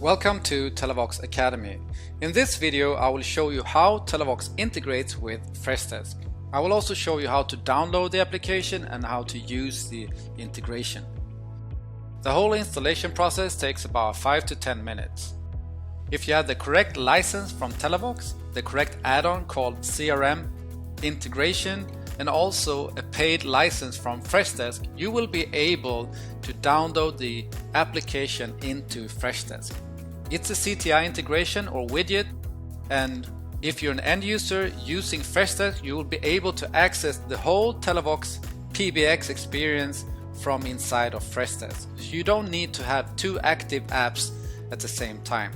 Welcome to Telavox Academy. In this video I will show you how Telavox integrates with Freshdesk. I will also show you how to download the application and how to use the integration. The whole installation process takes about 5 to 10 minutes. If you have the correct license from Telavox, the correct add-on called CRM Integration, and also a paid license from Freshdesk, you will be able to download the application into Freshdesk. It's a CTI integration or widget, and if you're an end user using Freshdesk, you will be able to access the whole Telavox PBX experience from inside of Freshdesk. So you don't need to have two active apps at the same time.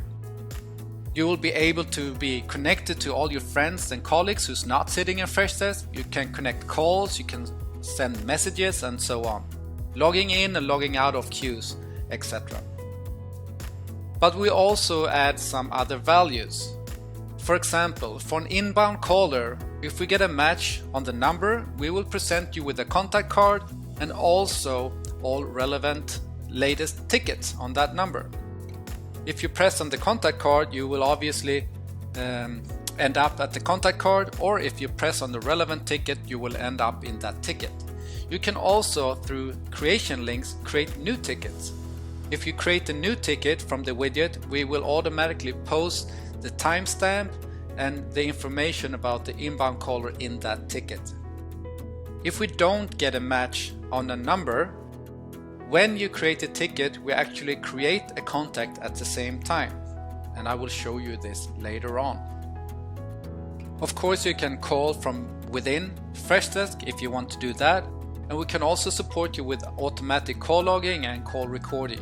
You will be able to be connected to all your friends and colleagues who's not sitting in Freshdesk. You can connect calls, you can send messages and so on. Logging in and logging out of queues, etc. But we also add some other values. For example, for an inbound caller, if we get a match on the number, we will present you with a contact card and also all relevant latest tickets on that number. If you press on the contact card, you will obviously end up at the contact card, or if you press on the relevant ticket, you will end up in that ticket. You can also, through creation links, create new tickets. If you create a new ticket from the widget, we will automatically post the timestamp and the information about the inbound caller in that ticket. If we don't get a match on a number, when you create a ticket, we actually create a contact at the same time. And I will show you this later on. Of course, you can call from within Freshdesk if you want to do that. And we can also support you with automatic call logging and call recording.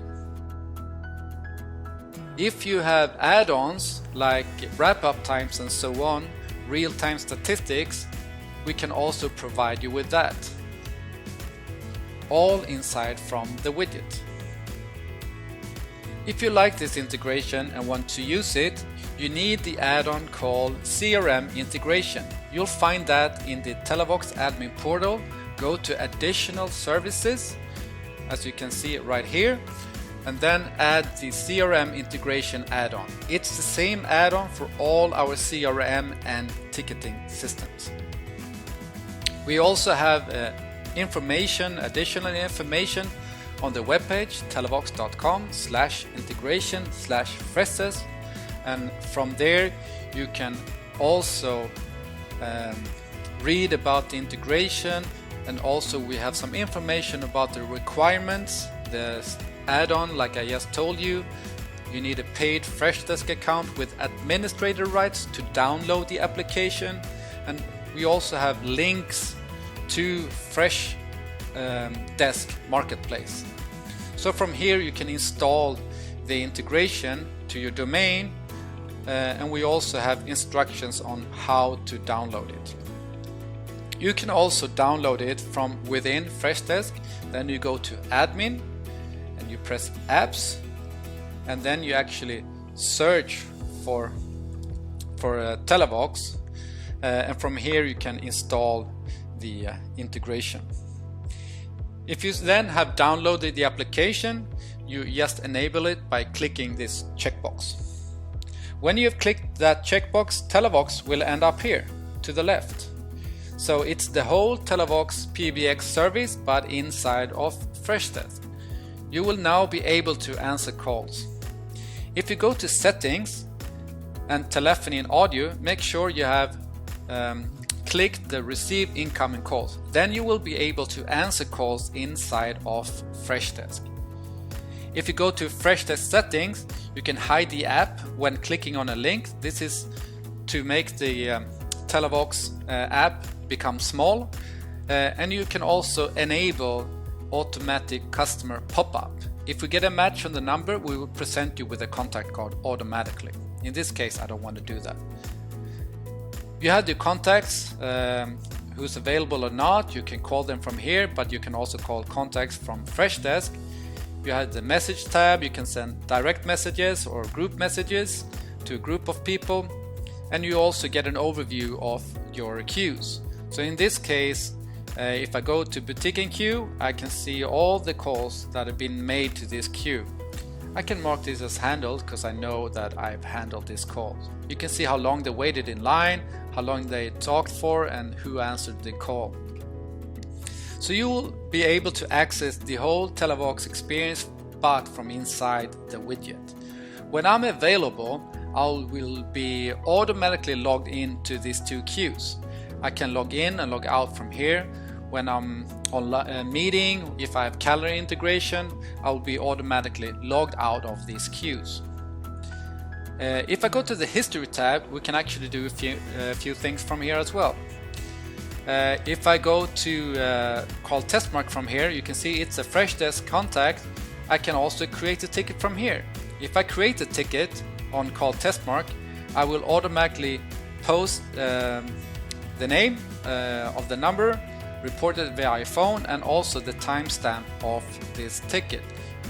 If you have add-ons like wrap-up times and so on, real-time statistics, we can also provide you with that. All inside from the widget. If you like this integration and want to use it, you need the add-on called CRM Integration. You'll find that in the Telavox admin portal. Go to additional services, as you can see it right here, and then add the CRM integration add-on. It's the same add-on for all our CRM and ticketing systems. We also have additional information on the webpage telavox.com/integration/Freshdesk, and from there you can also read about the integration, and also we have some information about the requirements. The add-on, like I just told you, you need a paid Freshdesk account with administrator rights to download the application, and we also have links to Freshdesk Marketplace. So from here you can install the integration to your domain, and we also have instructions on how to download it. You can also download it from within Freshdesk. Then you go to admin and you press apps, and then you actually search for Telavox, and from here you can install the integration. If you then have downloaded the application, you just enable it by clicking this checkbox. When you have clicked that checkbox, Telavox will end up here to the left. So it's the whole Telavox PBX service, but inside of Freshdesk. You will now be able to answer calls. If you go to settings and telephony and audio, make sure you have clicked the receive incoming calls. Then you will be able to answer calls inside of Freshdesk. If you go to Freshdesk settings, you can hide the app when clicking on a link. This is to make the Telavox app become small, and you can also enable automatic customer pop-up. If we get a match on the number, we will present you with a contact card automatically. In this case, I don't want to do that. You have the contacts, who's available or not. You can call them from here, but you can also call contacts from Freshdesk. You have the message tab. You can send direct messages or group messages to a group of people, and you also get an overview of your queues. So in this case, if I go to boutique queue, I can see all the calls that have been made to this queue. I can mark this as handled because I know that I've handled this call. You can see how long they waited in line, how long they talked for, and who answered the call. So you will be able to access the whole Telavox experience, but from inside the widget. When I'm available, I will be automatically logged into these two queues. I can log in and log out from here. When I'm on a meeting, if I have calendar integration, I will be automatically logged out of these queues. If I go to the history tab, we can actually do a few things from here as well. If I go to call test mark from here, you can see it's a Freshdesk contact. I can also create a ticket from here. If I create a ticket on call test mark, I will automatically post the name of the number, reported via phone, and also the timestamp of this ticket.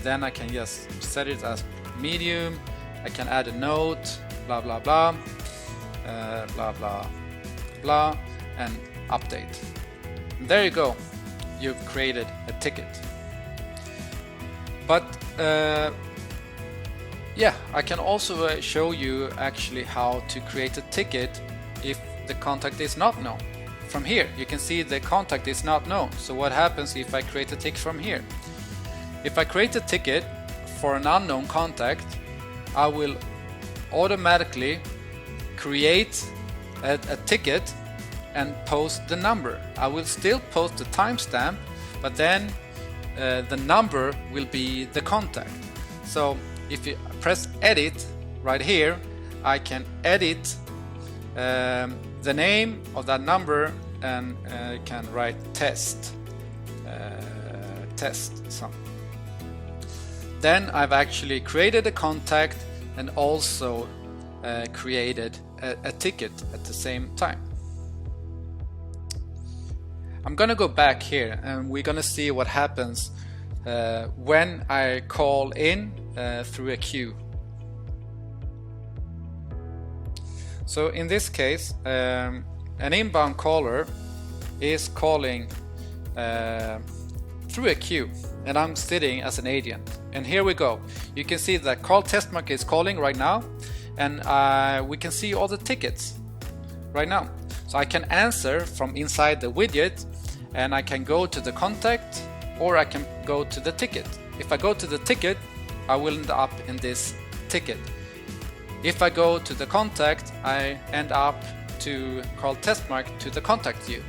Then I can just set it as medium. I can add a note, blah blah blah, blah blah blah, and update. And there you go. You've created a ticket. But yeah, I can also show you actually how to create a ticket if the contact is not known. From here you can see the contact is not known. So what happens if I create a ticket from here? If I create a ticket for an unknown contact, I will automatically create a ticket and post the number. I will still post the timestamp, but then the number will be the contact. So if you press edit right here, I can edit the name of that number and can write test. So then I've actually created a contact and also created a ticket at the same time. I'm gonna go back here and we're gonna see what happens when I call in through a queue. So in this case, an inbound caller is calling through a queue, and I'm sitting as an agent. And here we go. You can see that call test mark is calling right now, and we can see all the tickets right now. So I can answer from inside the widget, and I can go to the contact, or I can go to the ticket. If I go to the ticket, I will end up in this ticket. If I go to the contact, I end up to call test mark to the contact view.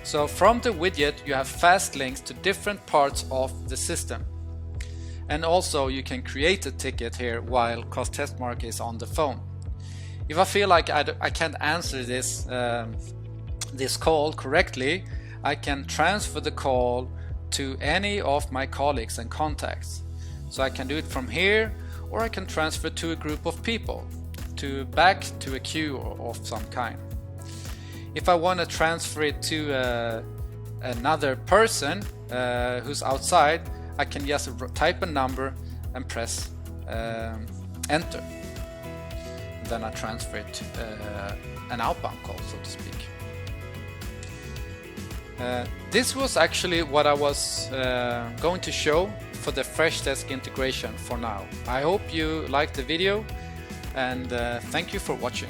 So from the widget you have fast links to different parts of the system. And also you can create a ticket here while call test mark is on the phone. If I feel like I can't answer this call correctly, I can transfer the call to any of my colleagues and contacts. So I can do it from here, or I can transfer to a group of people, back to a queue of some kind. If I want to transfer it to another person who's outside, I can just type a number and press enter. Then I transfer it to an outbound call, so to speak. This was actually what I was going to show for the Freshdesk integration for now. I hope you liked the video, and thank you for watching.